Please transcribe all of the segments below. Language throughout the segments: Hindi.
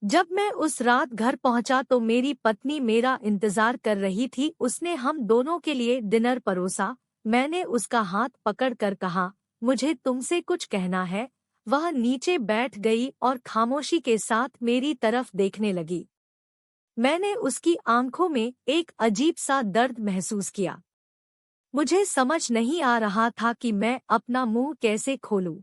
जब मैं उस रात घर पहुंचा तो मेरी पत्नी मेरा इंतजार कर रही थी। उसने हम दोनों के लिए डिनर परोसा। मैंने उसका हाथ पकड़कर कहा, मुझे तुमसे कुछ कहना है। वह नीचे बैठ गई और खामोशी के साथ मेरी तरफ देखने लगी। मैंने उसकी आंखों में एक अजीब सा दर्द महसूस किया। मुझे समझ नहीं आ रहा था कि मैं अपना मुंह कैसे खोलूं।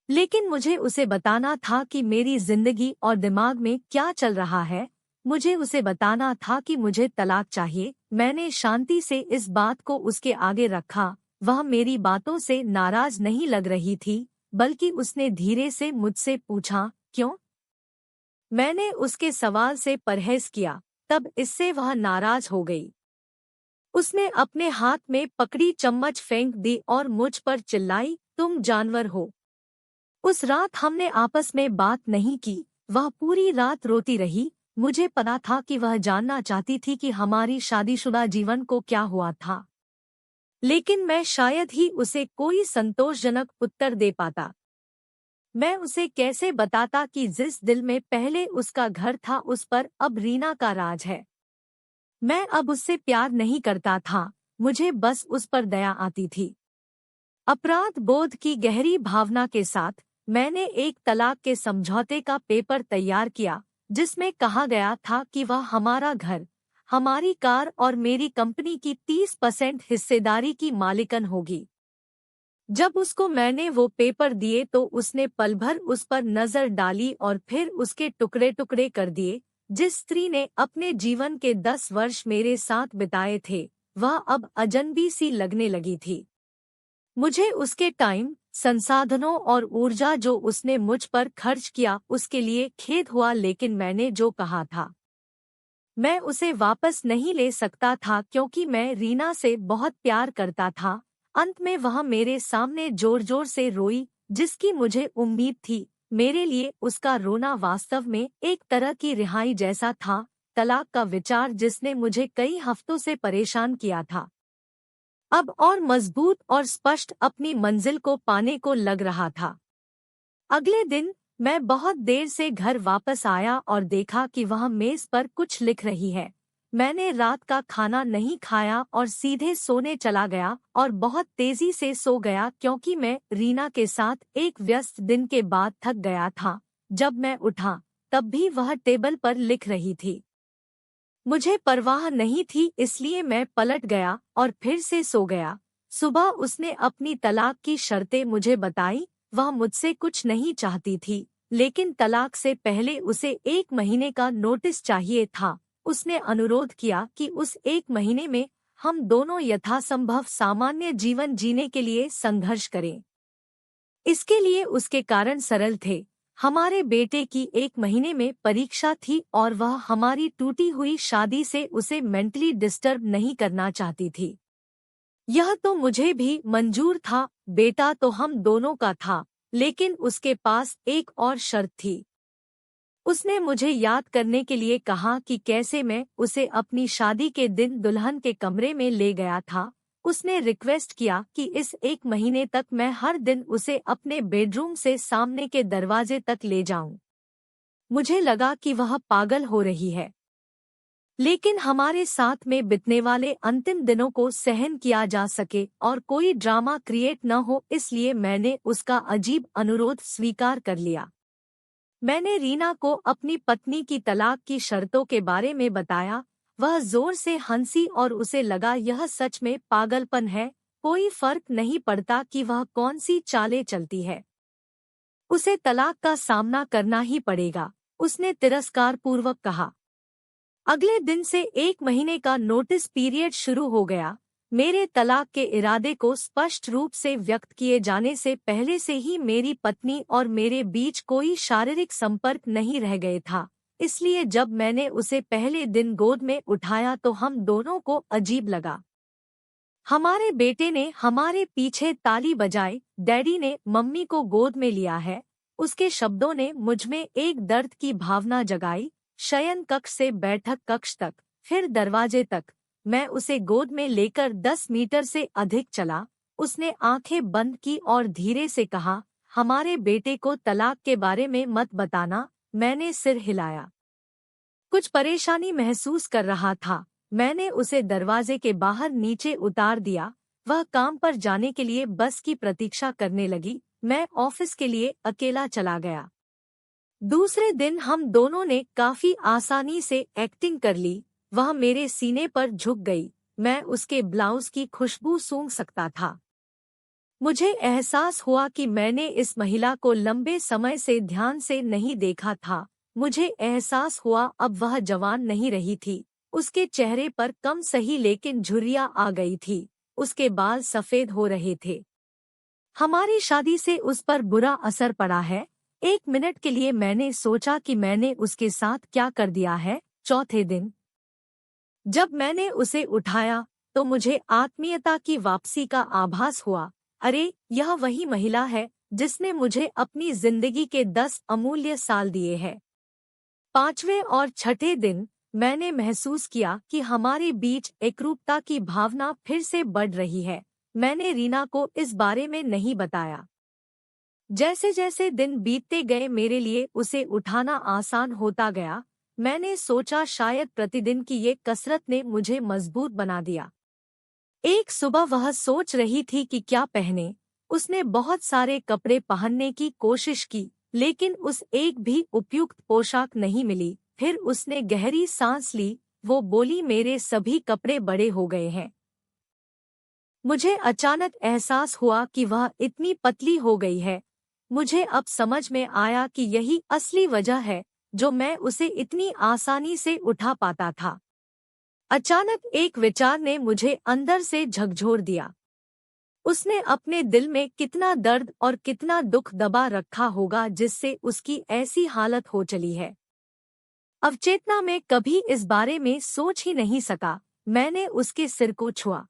लेकिन मुझे उसे बताना था कि मेरी जिंदगी और दिमाग में क्या चल रहा है। मुझे उसे बताना था कि मुझे तलाक चाहिए। मैंने शांति से इस बात को उसके आगे रखा। वह मेरी बातों से नाराज नहीं लग रही थी, बल्कि उसने धीरे से मुझसे पूछा, क्यों? मैंने उसके सवाल से परहेज किया। तब इससे वह नाराज हो गई। उसने अपने हाथ में पकड़ी चम्मच फेंक दी और मुझ पर चिल्लाई, तुम जानवर हो। उस रात हमने आपस में बात नहीं की। वह पूरी रात रोती रही। मुझे पता था कि वह जानना चाहती थी कि हमारी शादीशुदा जीवन को क्या हुआ था, लेकिन मैं शायद ही उसे कोई संतोषजनक उत्तर दे पाता। मैं उसे कैसे बताता कि जिस दिल में पहले उसका घर था उस पर अब रीना का राज है। मैं अब उससे प्यार नहीं करता था, मुझे बस उस पर दया आती थी। अपराध बोध की गहरी भावना के साथ मैंने एक तलाक के समझौते का पेपर तैयार किया, जिसमें कहा गया था कि वह हमारा घर, हमारी कार और मेरी कंपनी की 30% हिस्सेदारी की मालिकन होगी। जब उसको मैंने वो पेपर दिए तो उसने पल भर उस पर नजर डाली और फिर उसके टुकड़े टुकड़े कर दिए। जिस स्त्री ने अपने जीवन के 10 वर्ष मेरे साथ बिताए थे, वह अब अजनबी सी लगने लगी थी। मुझे उसके टाइम, संसाधनों और ऊर्जा जो उसने मुझ पर खर्च किया उसके लिए खेद हुआ, लेकिन मैंने जो कहा था मैं उसे वापस नहीं ले सकता था, क्योंकि मैं रीना से बहुत प्यार करता था। अंत में वह मेरे सामने जोर जोर से रोई, जिसकी मुझे उम्मीद थी। मेरे लिए उसका रोना वास्तव में एक तरह की रिहाई जैसा था। तलाक का विचार जिसने मुझे कई हफ्तों से परेशान किया था, अब और मजबूत और स्पष्ट अपनी मंजिल को पाने को लग रहा था। अगले दिन मैं बहुत देर से घर वापस आया और देखा कि वह मेज पर कुछ लिख रही है। मैंने रात का खाना नहीं खाया और सीधे सोने चला गया और बहुत तेजी से सो गया, क्योंकि मैं रीना के साथ एक व्यस्त दिन के बाद थक गया था। जब मैं उठा तब भी वह टेबल पर लिख रही थी। मुझे परवाह नहीं थी, इसलिए मैं पलट गया और फिर से सो गया। सुबह उसने अपनी तलाक की शर्तें मुझे बताई। वह मुझसे कुछ नहीं चाहती थी, लेकिन तलाक से पहले उसे 1 महीने का नोटिस चाहिए था। उसने अनुरोध किया कि उस 1 महीने में हम दोनों यथासंभव सामान्य जीवन जीने के लिए संघर्ष करें। इसके लिए उसके कारण सरल थे। हमारे बेटे की 1 महीने में परीक्षा थी और वह हमारी टूटी हुई शादी से उसे मेंटली डिस्टर्ब नहीं करना चाहती थी। यह तो मुझे भी मंजूर था, बेटा तो हम दोनों का था, लेकिन उसके पास एक और शर्त थी। उसने मुझे याद करने के लिए कहा कि कैसे मैं उसे अपनी शादी के दिन दुल्हन के कमरे में ले गया था। उसने रिक्वेस्ट किया कि इस 1 महीने तक मैं हर दिन उसे अपने बेडरूम से सामने के दरवाजे तक ले जाऊं। मुझे लगा कि वह पागल हो रही है, लेकिन हमारे साथ में बितने वाले अंतिम दिनों को सहन किया जा सके और कोई ड्रामा क्रिएट न हो, इसलिए मैंने उसका अजीब अनुरोध स्वीकार कर लिया। मैंने रीना को अपनी पत्नी की तलाक की शर्तों के बारे में बताया। वह जोर से हंसी और उसे लगा यह सच में पागलपन है। कोई फर्क नहीं पड़ता कि वह कौन सी चालें चलती है, उसे तलाक का सामना करना ही पड़ेगा, उसने तिरस्कारपूर्वक कहा। अगले दिन से 1 महीने का नोटिस पीरियड शुरू हो गया। मेरे तलाक के इरादे को स्पष्ट रूप से व्यक्त किए जाने से पहले से ही मेरी पत्नी और मेरे बीच कोई शारीरिक संपर्क नहीं रह गए था। इसलिए जब मैंने उसे पहले दिन गोद में उठाया तो हम दोनों को अजीब लगा। हमारे बेटे ने हमारे पीछे ताली बजाई, डैडी ने मम्मी को गोद में लिया है। उसके शब्दों ने मुझमें एक दर्द की भावना जगाई। शयन कक्ष से बैठक कक्ष तक, फिर दरवाजे तक। मैं उसे गोद में लेकर 10 मीटर से अधिक चला। उसने आंखें बंद की और धीरे से कहा, हमारे बेटे को तलाक के बारे में मत बताना, मैंने सिर हिलाया। कुछ परेशानी महसूस कर रहा था। मैंने उसे दरवाजे के बाहर नीचे उतार दिया। वह काम पर जाने के लिए बस की प्रतीक्षा करने लगी। मैं ऑफिस के लिए अकेला चला गया। दूसरे दिन हम दोनों ने काफी आसानी से एक्टिंग कर ली। वह मेरे सीने पर झुक गई। मैं उसके ब्लाउज की खुशबू सूंघ सकता था। मुझे एहसास हुआ कि मैंने इस महिला को लंबे समय से ध्यान से नहीं देखा था। मुझे एहसास हुआ अब वह जवान नहीं रही थी। उसके चेहरे पर कम सही लेकिन झुर्रियां आ गई थी। उसके बाल सफेद हो रहे थे। हमारी शादी से उस पर बुरा असर पड़ा है। एक मिनट के लिए मैंने सोचा कि मैंने उसके साथ क्या कर दिया है। चौथे दिन जब मैंने उसे उठाया तो मुझे आत्मीयता की वापसी का आभास हुआ। अरे, यह वही महिला है जिसने मुझे अपनी जिंदगी के 10 अमूल्य साल दिए हैं। पांचवें और छठे दिन मैंने महसूस किया कि हमारे बीच एकरूपता की भावना फिर से बढ़ रही है। मैंने रीना को इस बारे में नहीं बताया। जैसे जैसे दिन बीतते गए मेरे लिए उसे उठाना आसान होता गया। मैंने सोचा शायद प्रतिदिन की ये कसरत ने मुझे मजबूत बना दिया। एक सुबह वह सोच रही थी कि क्या पहने। उसने बहुत सारे कपड़े पहनने की कोशिश की, लेकिन उस एक भी उपयुक्त पोशाक नहीं मिली। फिर उसने गहरी सांस ली। वो बोली, मेरे सभी कपड़े बड़े हो गए हैं। मुझे अचानक एहसास हुआ कि वह इतनी पतली हो गई है। मुझे अब समझ में आया कि यही असली वजह है जो मैं उसे इतनी आसानी से उठा पाता था। अचानक एक विचार ने मुझे अंदर से झकझोर दिया। उसने अपने दिल में कितना दर्द और कितना दुख दबा रखा होगा जिससे उसकी ऐसी हालत हो चली है। अवचेतना में कभी इस बारे में सोच ही नहीं सका। मैंने उसके सिर को छुआ।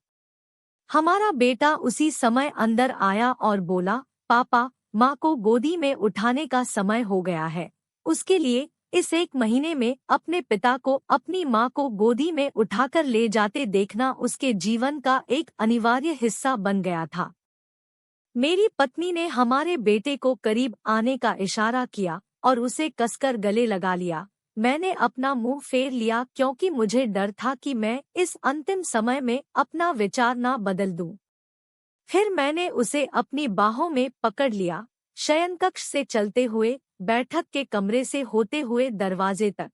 हमारा बेटा उसी समय अंदर आया और बोला, पापा, माँ को गोदी में उठाने का समय हो गया है। उसके लिए इस एक महीने में अपने पिता को अपनी माँ को गोदी में उठाकर ले जाते देखना उसके जीवन का एक अनिवार्य हिस्सा बन गया था। मेरी पत्नी ने हमारे बेटे को करीब आने का इशारा किया और उसे कसकर गले लगा लिया। मैंने अपना मुंह फेर लिया क्योंकि मुझे डर था कि मैं इस अंतिम समय में अपना विचार ना बदल दूं। फिर मैंने उसे अपनी बाहों में पकड़ लिया, शयनकक्ष से चलते हुए, बैठक के कमरे से होते हुए दरवाजे तक।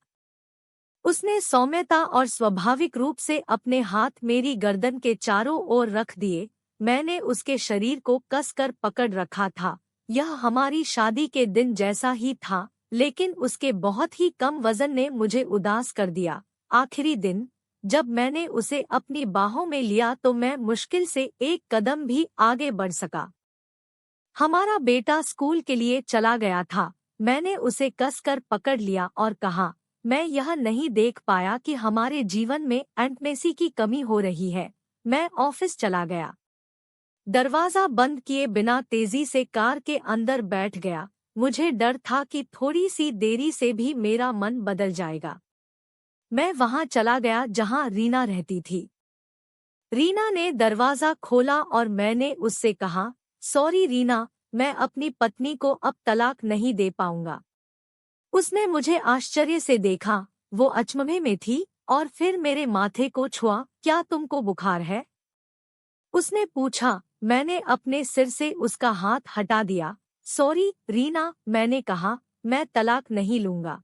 उसने सौम्यता और स्वाभाविक रूप से अपने हाथ मेरी गर्दन के चारों ओर रख दिए। मैंने उसके शरीर को कसकर पकड़ रखा था। यह हमारी शादी के दिन जैसा ही था, लेकिन उसके बहुत ही कम वजन ने मुझे उदास कर दिया। आखिरी दिन जब मैंने उसे अपनी बाहों में लिया तो मैं मुश्किल से एक कदम भी आगे बढ़ सका। हमारा बेटा स्कूल के लिए चला गया था। मैंने उसे कसकर पकड़ लिया और कहा, मैं यह नहीं देख पाया कि हमारे जीवन में इंटिमेसी की कमी हो रही है। मैं ऑफिस चला गया। दरवाजा बंद किए बिना तेजी से कार के अंदर बैठ गया। मुझे डर था कि थोड़ी सी देरी से भी मेरा मन बदल जाएगा। मैं वहां चला गया जहां रीना रहती थी। रीना ने दरवाजा खोला और मैंने उससे कहा, सॉरी रीना, मैं अपनी पत्नी को अब तलाक नहीं दे पाऊंगा। उसने मुझे आश्चर्य से देखा। वो अचंभे में थी और फिर मेरे माथे को छुआ। क्या तुमको बुखार है? उसने पूछा। मैंने अपने सिर से उसका हाथ हटा दिया। सॉरी रीना, मैंने कहा, मैं तलाक नहीं लूंगा।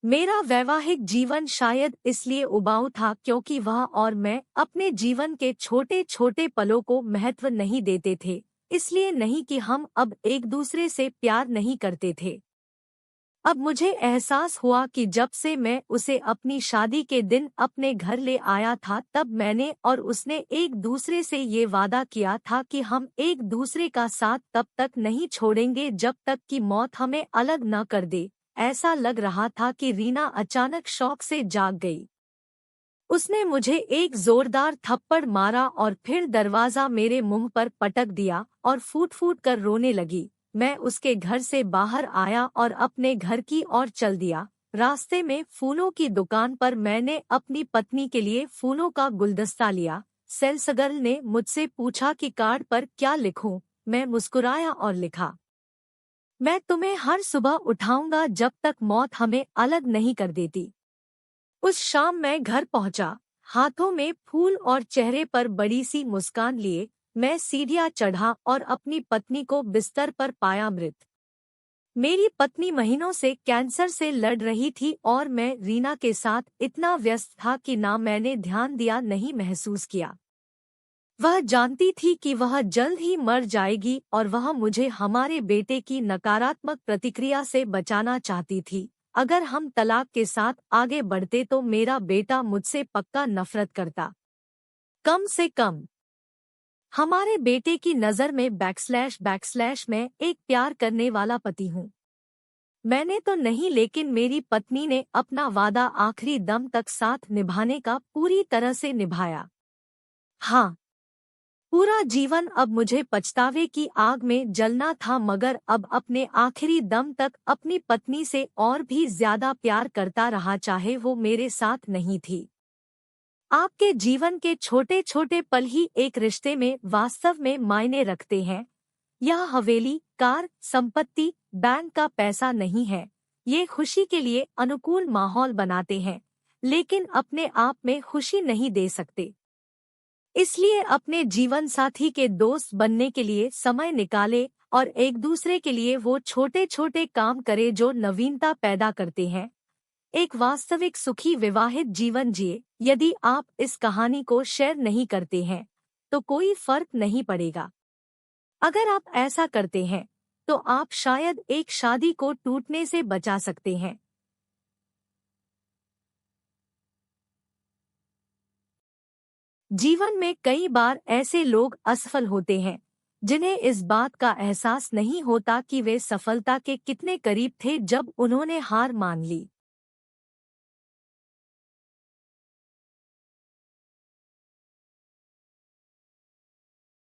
मेरा वैवाहिक जीवन शायद इसलिए उबाऊ था क्योंकि वह और मैं अपने जीवन के छोटे छोटे पलों को महत्व नहीं देते थे। इसलिए नहीं कि हम अब एक दूसरे से प्यार नहीं करते थे। अब मुझे एहसास हुआ कि जब से मैं उसे अपनी शादी के दिन अपने घर ले आया था तब मैंने और उसने एक दूसरे से ये वादा किया था कि हम एक दूसरे का साथ तब तक नहीं छोड़ेंगे जब तक कि मौत हमें अलग न कर दे। ऐसा लग रहा था कि रीना अचानक शौक से जाग गई। उसने मुझे एक जोरदार थप्पड़ मारा और फिर दरवाजा मेरे मुंह पर पटक दिया और फूट फूट कर रोने लगी। मैं उसके घर से बाहर आया और अपने घर की ओर चल दिया। रास्ते में फूलों की दुकान पर मैंने अपनी पत्नी के लिए फूलों का गुलदस्ता लिया। सेल्सगर्ल ने मुझसे पूछा कि कार्ड पर क्या लिखूं। मैं मुस्कुराया और लिखा, मैं तुम्हें हर सुबह उठाऊंगा जब तक मौत हमें अलग नहीं कर देती। उस शाम मैं घर पहुंचा, हाथों में फूल और चेहरे पर बड़ी सी मुस्कान लिए। मैं सीढ़ियां चढ़ा और अपनी पत्नी को बिस्तर पर पाया मृत। मेरी पत्नी महीनों से कैंसर से लड़ रही थी और मैं रीना के साथ इतना व्यस्त था कि ना मैंने ध्यान दिया नहीं महसूस किया। वह जानती थी कि वह जल्द ही मर जाएगी और वह मुझे हमारे बेटे की नकारात्मक प्रतिक्रिया से बचाना चाहती थी। अगर हम तलाक के साथ आगे बढ़ते तो मेरा बेटा मुझसे पक्का नफरत करता। कम से कम हमारे बेटे की नज़र में बैकस्लैश मैं एक प्यार करने वाला पति हूँ। मैंने तो नहीं, लेकिन मेरी पत्नी ने अपना वादा आखिरी दम तक साथ निभाने का पूरी तरह से निभाया। हाँ, पूरा जीवन अब मुझे पछतावे की आग में जलना था, मगर अब अपने आखिरी दम तक अपनी पत्नी से और भी ज्यादा प्यार करता रहा, चाहे वो मेरे साथ नहीं थी। आपके जीवन के छोटे छोटे पल ही एक रिश्ते में वास्तव में मायने रखते हैं। यह हवेली, कार, संपत्ति, बैंक का पैसा नहीं है। ये खुशी के लिए अनुकूल माहौल बनाते हैं, लेकिन अपने आप में खुशी नहीं दे सकते। इसलिए अपने जीवन साथी के दोस्त बनने के लिए समय निकाले और एक दूसरे के लिए वो छोटे छोटे काम करे जो नवीनता पैदा करते हैं। एक वास्तविक सुखी विवाहित जीवन जिए। यदि आप इस कहानी को शेयर नहीं करते हैं तो कोई फर्क नहीं पड़ेगा। अगर आप ऐसा करते हैं तो आप शायद एक शादी को टूटने से बचा सकते हैं। जीवन में कई बार ऐसे लोग असफल होते हैं जिन्हें इस बात का एहसास नहीं होता कि वे सफलता के कितने करीब थे जब उन्होंने हार मान ली।